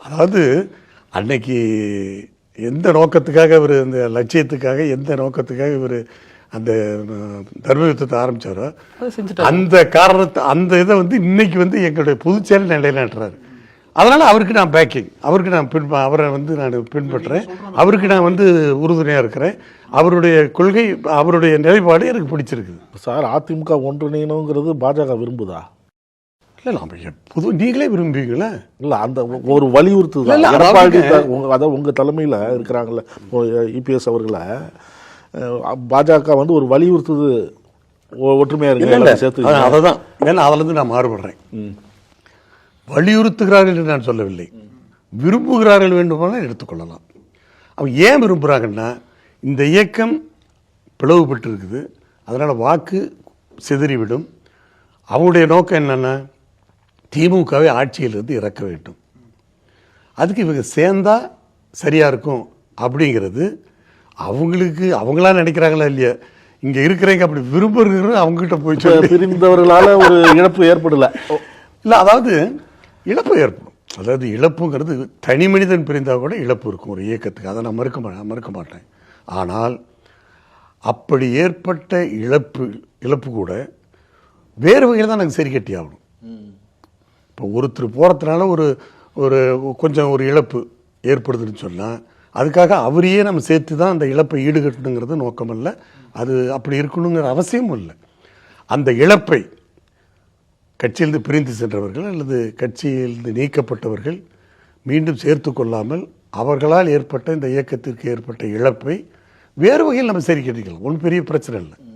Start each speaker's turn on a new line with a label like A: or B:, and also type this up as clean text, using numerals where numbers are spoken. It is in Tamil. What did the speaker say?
A: அதாவது அன்னைக்கு எந்த நோக்கத்துக்காக இவர் இந்த லட்சியத்துக்காக எந்த நோக்கத்துக்காக இவர் அந்த தர்ம யுத்தத்தை ஆரம்பித்தாரோ அந்த காரணத்தை அந்த இதை வந்து இன்னைக்கு வந்து எங்களுடைய பொதுச்செயல் நிலைநாட்டுறாரு. அதனால் அவருக்கு நான் பேக்கிங், அவருக்கு நான் அவரை வந்து நான் பின்பற்றுறேன், அவருக்கு நான் வந்து உறுதுணையாக இருக்கிறேன். அவருடைய கொள்கை, அவருடைய நிலைப்பாடு எனக்கு பிடிச்சிருக்குது.
B: சார், அதிமுக ஒன்றிணையணுங்கிறது பாஜக விரும்புதா?
A: இல்லை, பொது நீங்களே விரும்புவீங்களா?
B: இல்லை, அந்த ஒரு வலியுறுத்துதல் எடப்பாடி அதாவது உங்கள் தலைமையில் இருக்கிறாங்கல்ல இபிஎஸ் அவர்களை பாஜக வந்து ஒரு வலியுறுத்துது ஒற்றுமையாக இருக்கு சேர்த்து.
A: அதை தான் ஏன்னா அதிலேருந்து நான் மாறுபடுறேன். வலியுறுத்துகிறார்கள் என்று நான் சொல்லவில்லை, விரும்புகிறார்கள் வேண்டுமானால் எடுத்துக்கொள்ளலாம். அவங்க ஏன் விரும்புகிறாங்கன்னா இந்த இயக்கம் பிளவுபட்டு இருக்குது, அதனால் வாக்கு சிதறிவிடும். அவங்களுடைய நோக்கம் என்னென்னா திமுகவை ஆட்சியிலிருந்து இறக்க வேண்டும். அதுக்கு இவங்க சேர்ந்தா சரியாக இருக்கும் அப்படிங்கிறது அவங்களுக்கு அவங்களா நினைக்கிறாங்களா இல்லையா, இங்கே இருக்கிறவங்க அப்படி விரும்புகிறது அவங்ககிட்ட போய் சொல்லி
B: பிரிந்தவர்களால் ஒரு இழப்பு ஏற்படலை.
A: இல்லை, அதாவது இழப்பு ஏற்படும். அதாவது இழப்புங்கிறது தனி மனிதன் பிரிந்தால் கூட இழப்பு இருக்கும் ஒரு இயக்கத்துக்கு, அதை நான் மறுக்க மாட்டேன். ஆனால் அப்படி ஏற்பட்ட இழப்பு கூட வேறு வகையில் தான் எனக்கு சரி கட்டி ஆகணும். இப்போ ஒருத்தர் போகிறதுனால ஒரு கொஞ்சம் ஒரு இழப்பு ஏற்படுதுன்னு சொன்னால் அதுக்காக அவரையே நம்ம சேர்த்து தான் அந்த இழப்பை ஈடுகட்டணுங்கிறது நோக்கம் இல்லை. அது அப்படி இருக்கணுங்கிற அவசியமும் இல்லை. அந்த இழப்பை கட்சியிலிருந்து பிரிந்து சென்றவர்கள் அல்லது கட்சியிலிருந்து நீக்கப்பட்டவர்கள் மீண்டும் சேர்த்து கொள்ளாமல் அவர்களால் ஏற்பட்ட இந்த இயக்கத்திற்கு ஏற்பட்ட இழப்பை வேறு வகையில் நம்ம சரி கட்டிக்கலாம். ஒன்றும் பெரிய பிரச்சனை இல்லை.